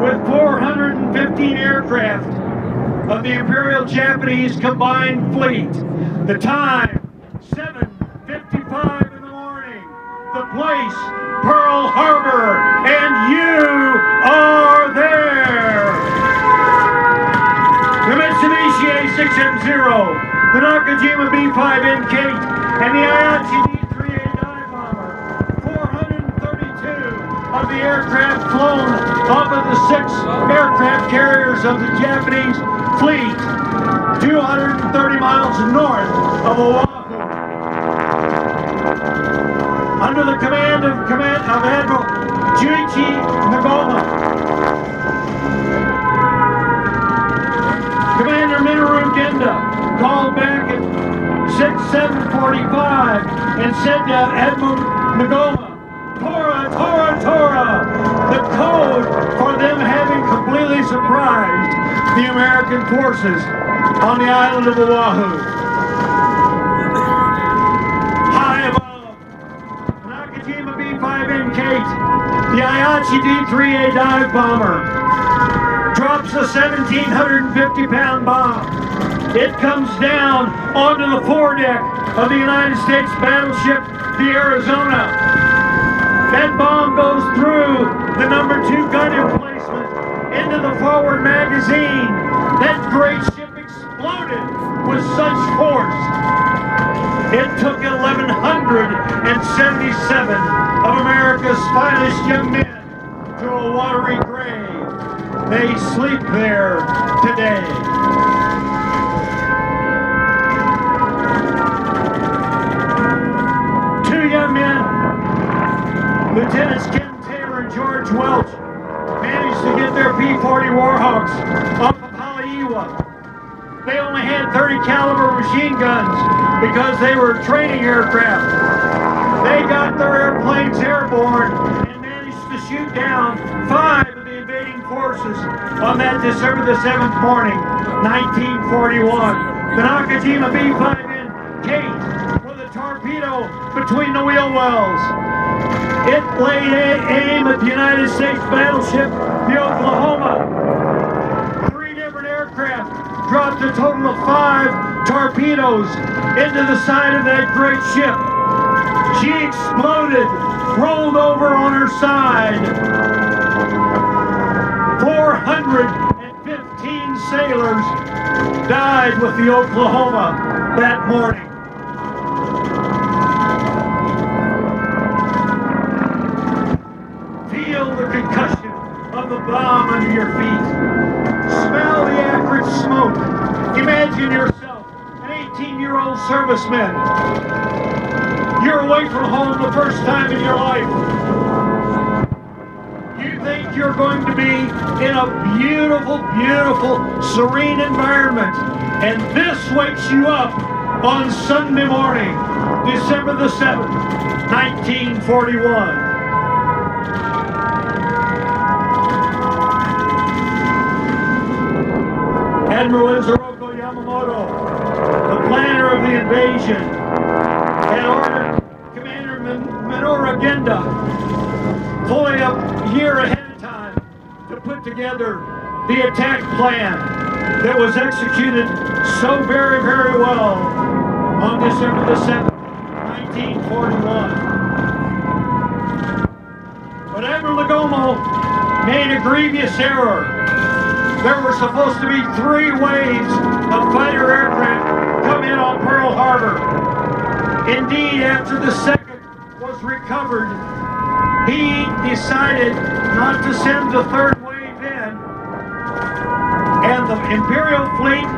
with 415 aircraft of the Imperial Japanese Combined Fleet. The time, 7:55 in the morning. The place, Pearl Harbor, and you are there. The Mitsubishi A6M0, the Nakajima B5N Kate, and the Ayachi D3A dive bomber. 432 of the aircraft flown off of the 6 aircraft carriers of the Japanese fleet, 230 miles north of Oahu. Under the command of Admiral Juichi Nagoma. Commander Minoru Genda called back at 7:45 and said to Admiral Nagoma, Tora, Tora, Tora, the code for them having completely surprised the American forces on the island of Oahu. High above, Nakajima B5N Kate, the Ayachi D3A dive bomber, drops a 1,750-pound bomb. It comes down onto the foredeck of the United States battleship, the Arizona. That bomb goes through the #2 gun emplacement into the forward magazine. That great ship exploded with such force. It took 1,177 of America's finest young men to a watery grave. They sleep there today. Two young men, Lieutenants Ken Taylor and George Welch, managed to get their P-40 Warhawks off of Haleiwa. They only had 30 caliber machine guns because they were training aircraft. They got their airplanes airborne and managed to shoot down 5 of the invading forces on that December the 7th morning, 1941. The Nakajima B5N Kate with a torpedo between the wheel wells. It laid aim at the United States battleship, the Oklahoma. 3 different aircraft dropped a total of 5 torpedoes into the side of that great ship. She exploded, rolled over on her side. 415 sailors died with the Oklahoma that morning. Feel the concussion of the bomb under your feet. Smell the acrid smoke. Imagine yourself, an 18-year-old serviceman. You're away from home the first time in your life. You think you're going to be in a beautiful, beautiful, serene environment. And this wakes you up on Sunday morning, December the 7th, 1941. Admiral Isoroku Yamamoto, the planner of the invasion, had ordered Commander Minoru Genda fully a year ahead of time to put together the attack plan that was executed so very, very well on December the 7th, 1941. But Admiral Nagoma made a grievous error. There were supposed to be 3 waves of fighter aircraft come in on Pearl Harbor. Indeed, after the second was recovered, he decided not to send the 3rd wave in, and the Imperial fleet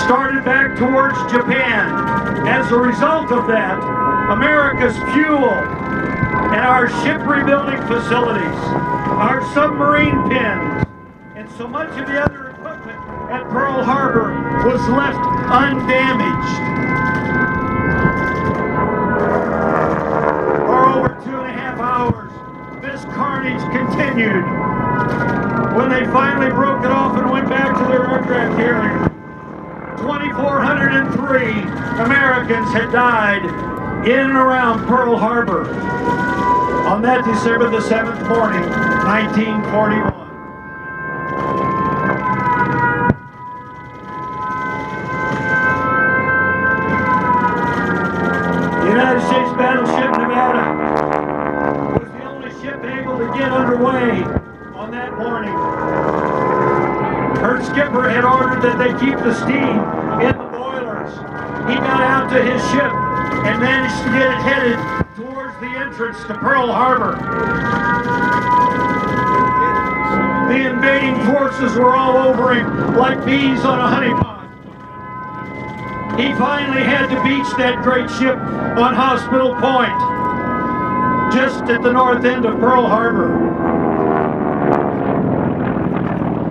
started back towards Japan. As a result of that, America's fuel and our ship rebuilding facilities, our submarine pins, and so much of the other equipment at Pearl Harbor was left undamaged. For over 2.5 hours, this carnage continued. When they finally broke it off and went back to their aircraft carrier, 2,403 Americans had died in and around Pearl Harbor on that December the 7th morning, 1941. that morning. Her skipper had ordered that they keep the steam in the boilers. He got out to his ship and managed to get it headed towards the entrance to Pearl Harbor. The invading forces were all over him like bees on a honey pot. He finally had to beach that great ship on Hospital Point, just at the north end of Pearl Harbor.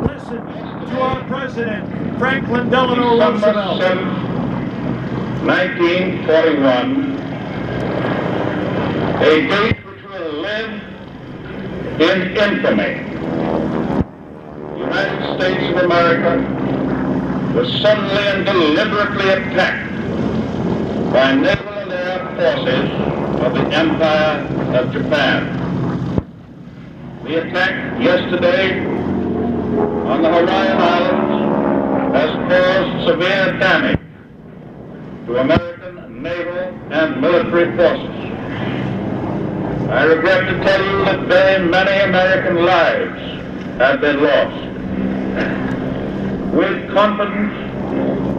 Listen to our president, Franklin Delano Roosevelt. 1941, a date which will live in infamy. The United States of America was suddenly and deliberately attacked by naval and air forces of the Empire of Japan. The attack yesterday on the Hawaiian Islands has caused severe damage to American naval and military forces. I regret to tell you that very many American lives have been lost. With confidence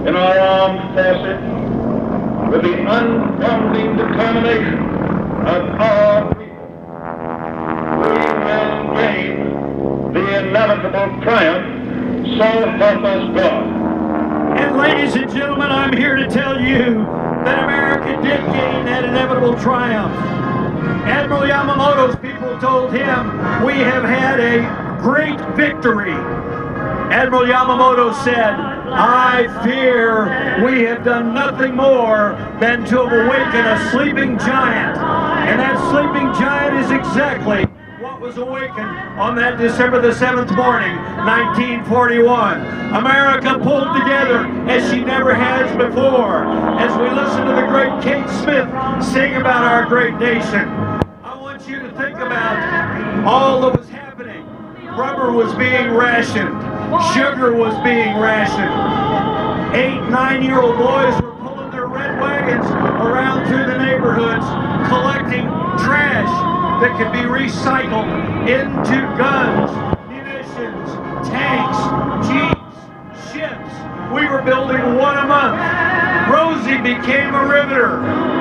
in our armed forces, with the unbounding determination of our people, we will gain the inevitable triumph, so help us God. And ladies and gentlemen, I'm here to tell you that America did gain that inevitable triumph. Admiral Yamamoto's people told him, "We have had a great victory." Admiral Yamamoto said, "I fear we have done nothing more than to have awakened a sleeping giant." And that sleeping giant is exactly what was awakened on that December the 7th morning, 1941. America pulled together as she never has before. As we listen to the great Kate Smith sing about our great nation, I want you to think about all that was happening. Rubber was being rationed. Sugar was being rationed. 8-, 9-year-old boys were pulling their red wagons around through the neighborhoods, collecting trash that could be recycled into guns, munitions, tanks, jeeps, ships. We were building one a month. Rosie became a riveter.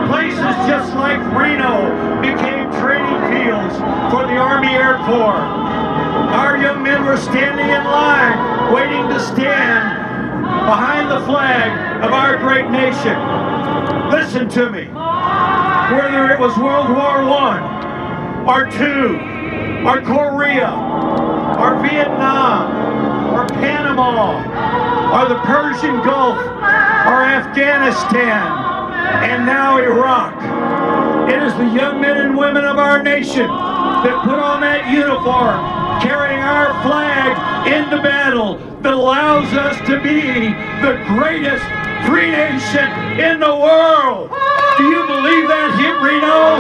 Places just like Reno became training fields for the Army Air Corps. Our young men were standing in line, waiting to stand behind the flag of our great nation. Listen to me. Whether it was World War I, or II, or Korea, or Vietnam, or Panama, or the Persian Gulf, or Afghanistan, and now Iraq. It is the young men and women of our nation that put on that uniform, carrying our flag into battle, that allows us to be the greatest free nation in the world. Do you believe that, hit Reno?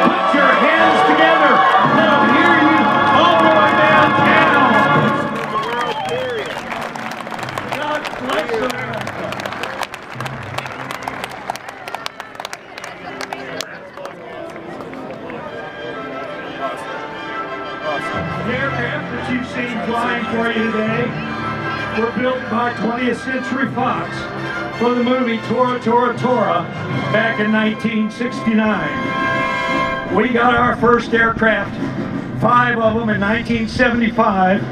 Put your hands together. Let them hear you all the way downtown. God bless America. The aircraft that you've seen flying for you today were built by 20th Century Fox for the movie Tora Tora Tora back in 1969. We got our first aircraft, 5 of them in 1975.